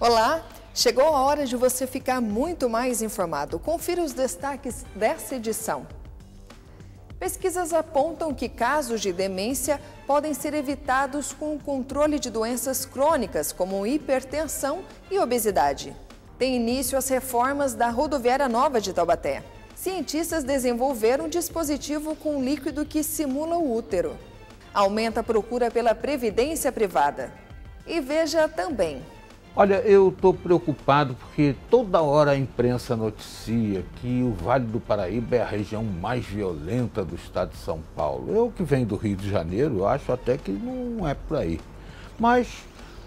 Olá, chegou a hora de você ficar muito mais informado. Confira os destaques dessa edição. Pesquisas apontam que casos de demência podem ser evitados com o controle de doenças crônicas, como hipertensão e obesidade. Tem início as reformas da Rodoviária Nova de Taubaté. Cientistas desenvolveram um dispositivo com líquido que simula o útero. Aumenta a procura pela previdência privada. E veja também. Olha, eu estou preocupado porque toda hora a imprensa noticia que o Vale do Paraíba é a região mais violenta do estado de São Paulo. Eu que venho do Rio de Janeiro, acho até que não é por aí. Mas,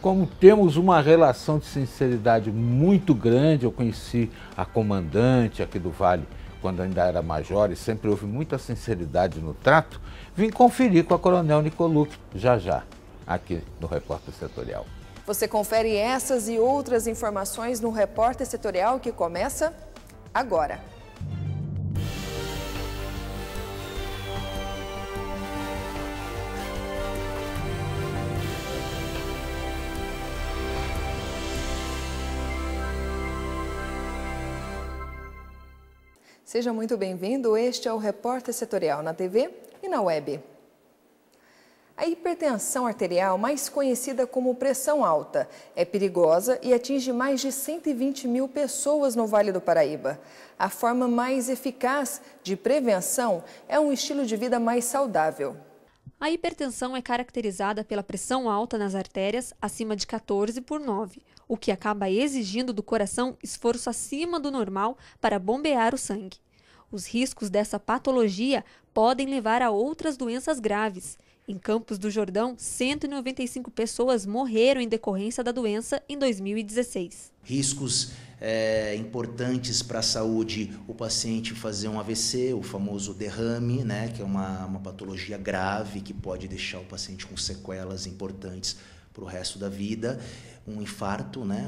como temos uma relação de sinceridade muito grande, eu conheci a comandante aqui do Vale quando ainda era major e sempre houve muita sinceridade no trato, vim conferir com a Coronel Nicolucci já, aqui no Repórter Setorial. Você confere essas e outras informações no Repórter Setorial que começa agora. Seja muito bem-vindo, este é o Repórter Setorial na TV e na web. A hipertensão arterial, mais conhecida como pressão alta, é perigosa e atinge mais de 120 mil pessoas no Vale do Paraíba. A forma mais eficaz de prevenção é um estilo de vida mais saudável. A hipertensão é caracterizada pela pressão alta nas artérias acima de 14/9, o que acaba exigindo do coração esforço acima do normal para bombear o sangue. Os riscos dessa patologia podem levar a outras doenças graves. Em Campos do Jordão, 195 pessoas morreram em decorrência da doença em 2016. Riscos importantes para a saúde, o paciente fazer um AVC, o famoso derrame, né, que é uma patologia grave que pode deixar o paciente com sequelas importantes para o resto da vida. Um infarto, né,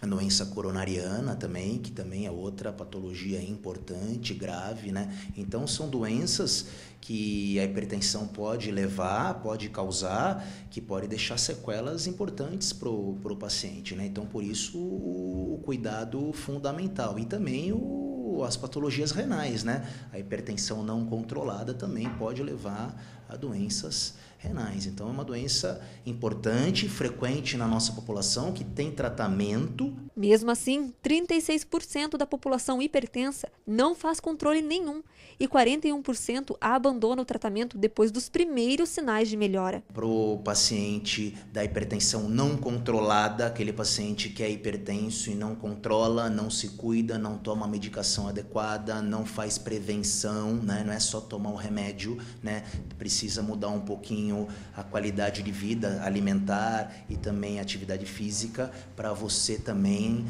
a doença coronariana também, que também é outra patologia importante, grave, né? Então são doenças que a hipertensão pode levar, pode causar, que pode deixar sequelas importantes para o paciente, né? Então por isso o cuidado fundamental e também as patologias renais, né? A hipertensão não controlada também pode levar a doenças renais. Então é uma doença importante, frequente na nossa população, que tem tratamento. Mesmo assim, 36% da população hipertensa não faz controle nenhum e 41% abandona o tratamento depois dos primeiros sinais de melhora. Para o paciente da hipertensão não controlada, aquele paciente que é hipertenso e não controla, não se cuida, não toma a medicação adequada, não faz prevenção, né? Não é só tomar o remédio, né? Precisa mudar um pouquinho a qualidade de vida alimentar e também a atividade física para você também.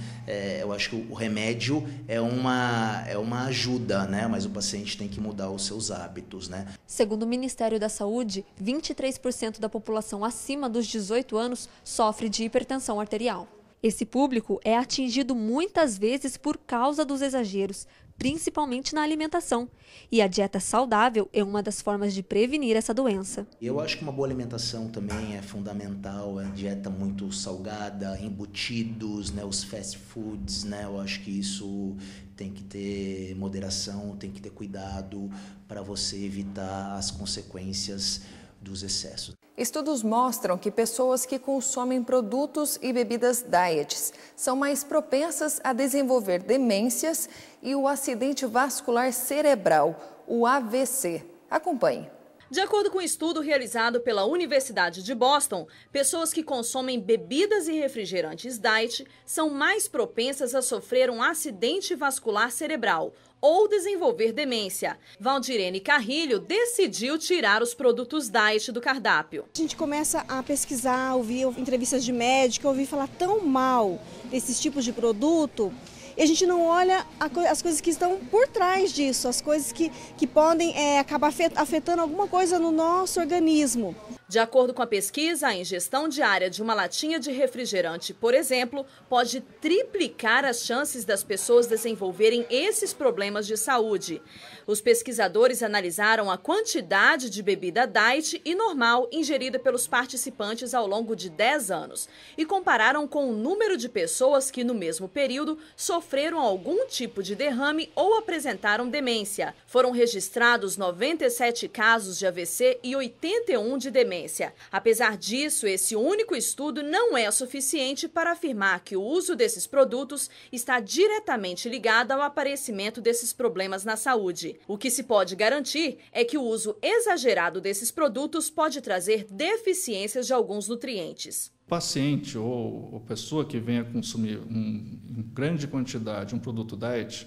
Eu acho que o remédio é uma ajuda, né? Mas o paciente tem que mudar os seus hábitos, né? Segundo o Ministério da Saúde, 23% da população acima dos 18 anos sofre de hipertensão arterial. Esse público é atingido muitas vezes por causa dos exageros, principalmente na alimentação. E a dieta saudável é uma das formas de prevenir essa doença. Eu acho que uma boa alimentação também é fundamental, a dieta muito salgada, embutidos, né, os fast foods, né, eu acho que isso tem que ter moderação, tem que ter cuidado para você evitar as consequências dos excessos. Estudos mostram que pessoas que consomem produtos e bebidas diets são mais propensas a desenvolver demências e o acidente vascular cerebral, o AVC. Acompanhe. De acordo com um estudo realizado pela Universidade de Boston, pessoas que consomem bebidas e refrigerantes diet são mais propensas a sofrer um acidente vascular cerebral ou desenvolver demência. Valdirene Carrilho decidiu tirar os produtos diet do cardápio. A gente começa a pesquisar, ouvir entrevistas de médico, ouvir falar tão mal desses tipos de produto. E a gente não olha as coisas que estão por trás disso, as coisas que podem acabar afetando alguma coisa no nosso organismo. De acordo com a pesquisa, a ingestão diária de uma latinha de refrigerante, por exemplo, pode triplicar as chances das pessoas desenvolverem esses problemas de saúde. Os pesquisadores analisaram a quantidade de bebida diet e normal ingerida pelos participantes ao longo de 10 anos e compararam com o número de pessoas que, no mesmo período, sofreram algum tipo de derrame ou apresentaram demência. Foram registrados 97 casos de AVC e 81 de demência. Apesar disso, esse único estudo não é suficiente para afirmar que o uso desses produtos está diretamente ligado ao aparecimento desses problemas na saúde. O que se pode garantir é que o uso exagerado desses produtos pode trazer deficiências de alguns nutrientes. O paciente ou pessoa que venha consumir em grande quantidade um produto diet,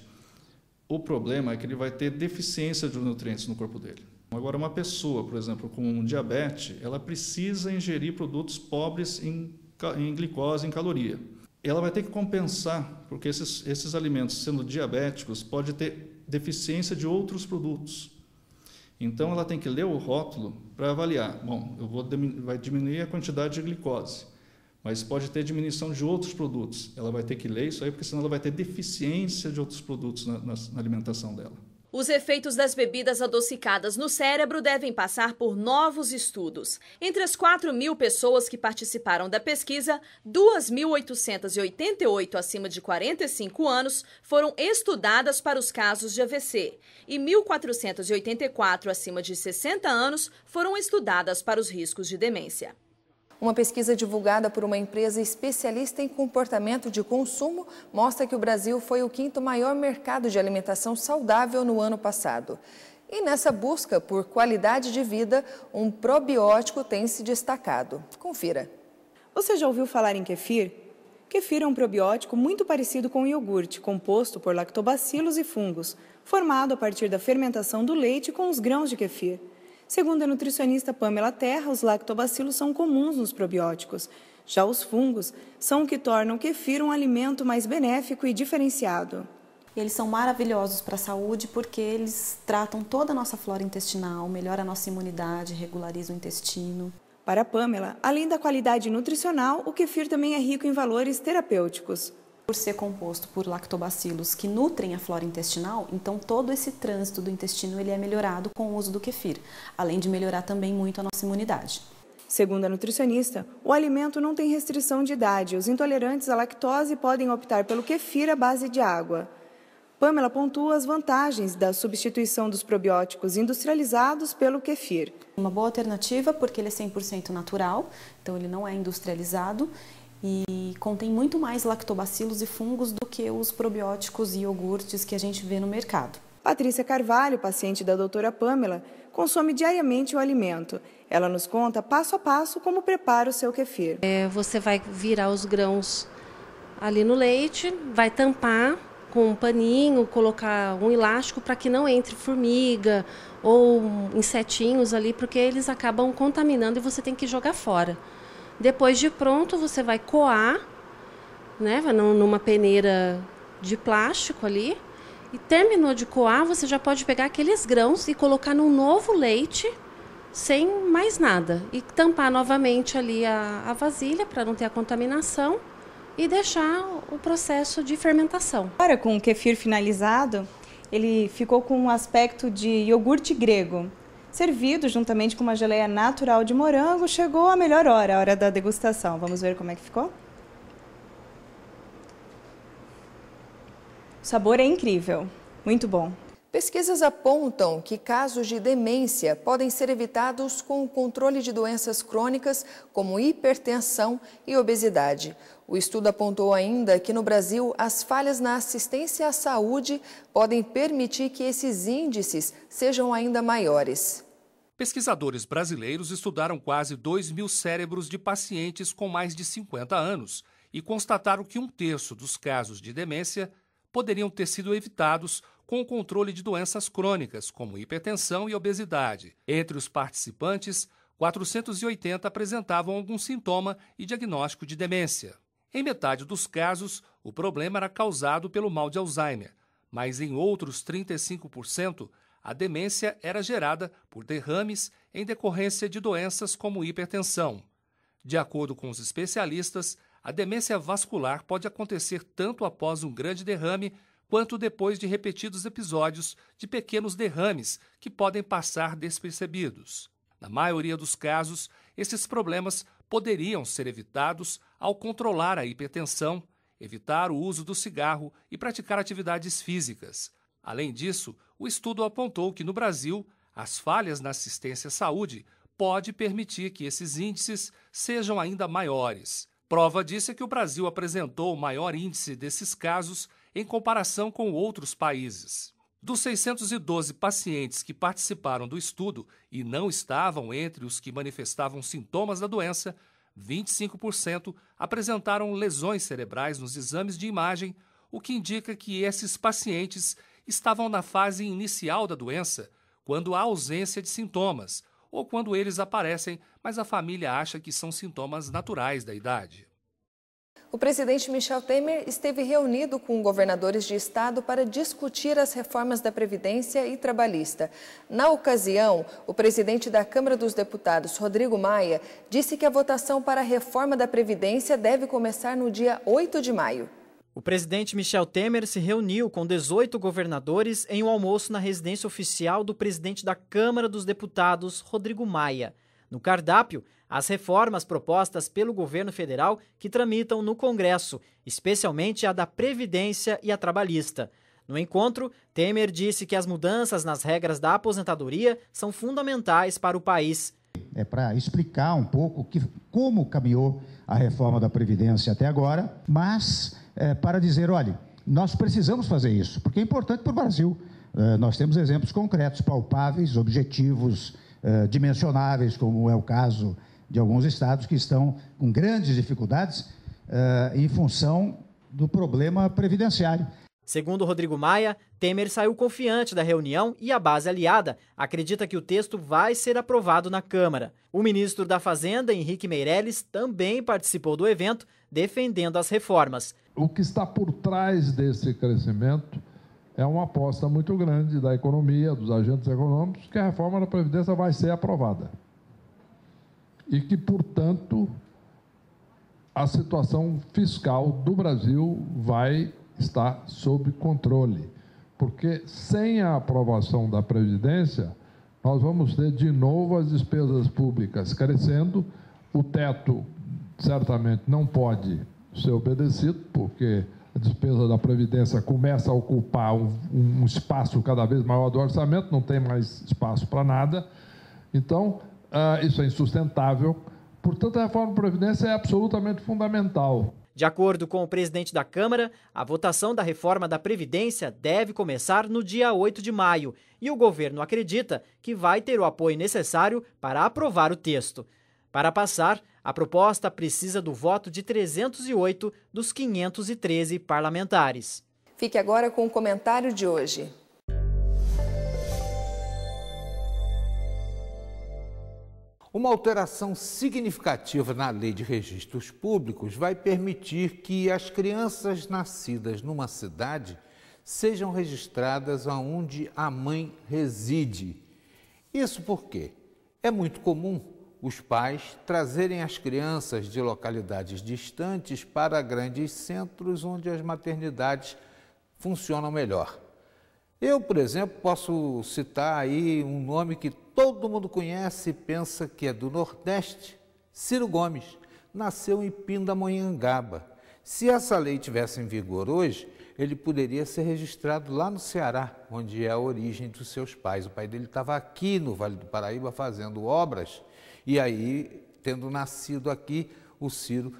o problema é que ele vai ter deficiência de nutrientes no corpo dele. Agora, uma pessoa, por exemplo, com diabetes, ela precisa ingerir produtos pobres em glicose, em caloria. Ela vai ter que compensar, porque esses alimentos, sendo diabéticos, pode ter deficiência de outros produtos. Então, ela tem que ler o rótulo para avaliar. Bom, vai diminuir a quantidade de glicose, mas pode ter diminuição de outros produtos. Ela vai ter que ler isso aí, porque senão ela vai ter deficiência de outros produtos na alimentação dela. Os efeitos das bebidas adocicadas no cérebro devem passar por novos estudos. Entre as 4.000 pessoas que participaram da pesquisa, 2.888 acima de 45 anos foram estudadas para os casos de AVC e 1.484 acima de 60 anos foram estudadas para os riscos de demência. Uma pesquisa divulgada por uma empresa especialista em comportamento de consumo mostra que o Brasil foi o 5º maior mercado de alimentação saudável no ano passado. E nessa busca por qualidade de vida, um probiótico tem se destacado. Confira. Você já ouviu falar em kefir? Kefir é um probiótico muito parecido com o iogurte, composto por lactobacilos e fungos, formado a partir da fermentação do leite com os grãos de kefir. Segundo a nutricionista Pamela Terra, os lactobacilos são comuns nos probióticos. Já os fungos são o que tornam o kefir um alimento mais benéfico e diferenciado. Eles são maravilhosos para a saúde porque eles tratam toda a nossa flora intestinal, melhoram a nossa imunidade, regularizam o intestino. Para a Pamela, além da qualidade nutricional, o kefir também é rico em valores terapêuticos. Por ser composto por lactobacilos que nutrem a flora intestinal, então todo esse trânsito do intestino ele é melhorado com o uso do kefir, além de melhorar também muito a nossa imunidade. Segundo a nutricionista, o alimento não tem restrição de idade. Os intolerantes à lactose podem optar pelo kefir à base de água. Pamela pontua as vantagens da substituição dos probióticos industrializados pelo kefir. Uma boa alternativa porque ele é 100% natural, então ele não é industrializado e contém muito mais lactobacilos e fungos do que os probióticos e iogurtes que a gente vê no mercado. Patrícia Carvalho, paciente da doutora Pamela, consome diariamente o alimento. Ela nos conta passo a passo como prepara o seu kefir. Você vai virar os grãos ali no leite, vai tampar com um paninho, colocar um elástico para que não entre formiga ou insetinhos ali, porque eles acabam contaminando e você tem que jogar fora. Depois de pronto, você vai coar, né, numa peneira de plástico ali. E terminou de coar, você já pode pegar aqueles grãos e colocar num novo leite, sem mais nada. E tampar novamente ali a vasilha para não ter a contaminação e deixar o processo de fermentação. Agora, com o kefir finalizado, ele ficou com um aspecto de iogurte grego. Servido juntamente com uma geleia natural de morango, chegou a melhor hora, a hora da degustação. Vamos ver como é que ficou? O sabor é incrível, muito bom. Pesquisas apontam que casos de demência podem ser evitados com o controle de doenças crônicas como hipertensão e obesidade. O estudo apontou ainda que no Brasil as falhas na assistência à saúde podem permitir que esses índices sejam ainda maiores. Pesquisadores brasileiros estudaram quase 2.000 cérebros de pacientes com mais de 50 anos e constataram que 1/3 dos casos de demência poderiam ter sido evitados com o controle de doenças crônicas, como hipertensão e obesidade. Entre os participantes, 480 apresentavam algum sintoma e diagnóstico de demência. Em metade dos casos, o problema era causado pelo mal de Alzheimer, mas em outros 35%, a demência era gerada por derrames em decorrência de doenças como hipertensão. De acordo com os especialistas, a demência vascular pode acontecer tanto após um grande derrame quanto depois de repetidos episódios de pequenos derrames que podem passar despercebidos. Na maioria dos casos, esses problemas poderiam ser evitados ao controlar a hipertensão, evitar o uso do cigarro e praticar atividades físicas. Além disso, o estudo apontou que no Brasil, as falhas na assistência à saúde pode permitir que esses índices sejam ainda maiores. Prova disso é que o Brasil apresentou o maior índice desses casos em comparação com outros países. Dos 612 pacientes que participaram do estudo e não estavam entre os que manifestavam sintomas da doença, 25% apresentaram lesões cerebrais nos exames de imagem, o que indica que esses pacientes estavam na fase inicial da doença, quando há ausência de sintomas, ou quando eles aparecem, mas a família acha que são sintomas naturais da idade. O presidente Michel Temer esteve reunido com governadores de estado para discutir as reformas da Previdência e Trabalhista. Na ocasião, o presidente da Câmara dos Deputados, Rodrigo Maia, disse que a votação para a reforma da Previdência deve começar no dia 8 de maio. O presidente Michel Temer se reuniu com 18 governadores em um almoço na residência oficial do presidente da Câmara dos Deputados, Rodrigo Maia. No cardápio, as reformas propostas pelo governo federal que tramitam no Congresso, especialmente a da Previdência e a Trabalhista. No encontro, Temer disse que as mudanças nas regras da aposentadoria são fundamentais para o país. É para explicar um pouco como caminhou a reforma da Previdência até agora, mas para dizer, olha, nós precisamos fazer isso, porque é importante para o Brasil. Nós temos exemplos concretos, palpáveis, objetivos, dimensionáveis, como é o caso de alguns estados que estão com grandes dificuldades em função do problema previdenciário. Segundo Rodrigo Maia, Temer saiu confiante da reunião e a base aliada acredita que o texto vai ser aprovado na Câmara. O ministro da Fazenda, Henrique Meirelles, também participou do evento, defendendo as reformas. O que está por trás desse crescimento é uma aposta muito grande da economia, dos agentes econômicos, que a reforma da Previdência vai ser aprovada. E que, portanto, a situação fiscal do Brasil vai estar sob controle. Porque sem a aprovação da Previdência, nós vamos ter de novo as despesas públicas crescendo, o teto certamente não pode ser obedecido, porque a despesa da Previdência começa a ocupar um espaço cada vez maior do orçamento, não tem mais espaço para nada. Então, isso é insustentável. Portanto, a reforma da Previdência é absolutamente fundamental. De acordo com o presidente da Câmara, a votação da reforma da Previdência deve começar no dia 8 de maio e o governo acredita que vai ter o apoio necessário para aprovar o texto. Para passar, a proposta precisa do voto de 308 dos 513 parlamentares. Fique agora com o comentário de hoje. Uma alteração significativa na Lei de Registros Públicos vai permitir que as crianças nascidas numa cidade sejam registradas onde a mãe reside. Isso porque é muito comum os pais trazerem as crianças de localidades distantes para grandes centros onde as maternidades funcionam melhor. Eu, por exemplo, posso citar aí um nome que todo mundo conhece e pensa que é do Nordeste, Ciro Gomes, nasceu em Pindamonhangaba. Se essa lei tivesse em vigor hoje, ele poderia ser registrado lá no Ceará, onde é a origem dos seus pais. O pai dele estava aqui no Vale do Paraíba fazendo obras e aí, tendo nascido aqui, o Ciro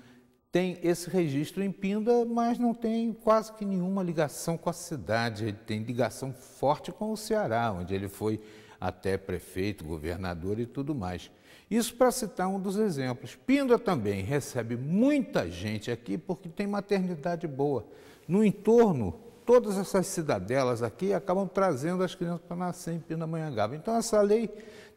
tem esse registro em Pinda, mas não tem quase que nenhuma ligação com a cidade. Ele tem ligação forte com o Ceará, onde ele foi até prefeito, governador e tudo mais. Isso para citar um dos exemplos. Pinda também recebe muita gente aqui porque tem maternidade boa. No entorno, todas essas cidadelas aqui acabam trazendo as crianças para nascer em Pindamonhangaba. Então essa lei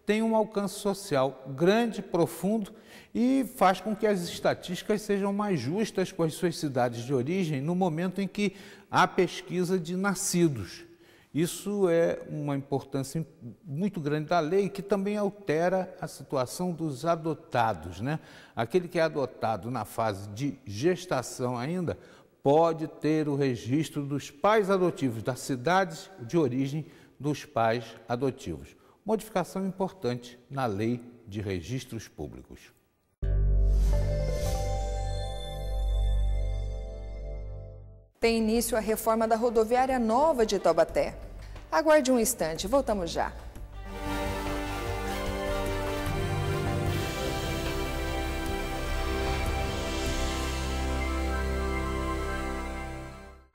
tem um alcance social grande, profundo e faz com que as estatísticas sejam mais justas com as suas cidades de origem no momento em que há pesquisa de nascidos. Isso é uma importância muito grande da lei, que também altera a situação dos adotados, né? Aquele que é adotado na fase de gestação ainda pode ter o registro dos pais adotivos das cidades de origem dos pais adotivos. Modificação importante na Lei de Registros Públicos. Tem início a reforma da rodoviária nova de Taubaté. Aguarde um instante, voltamos já.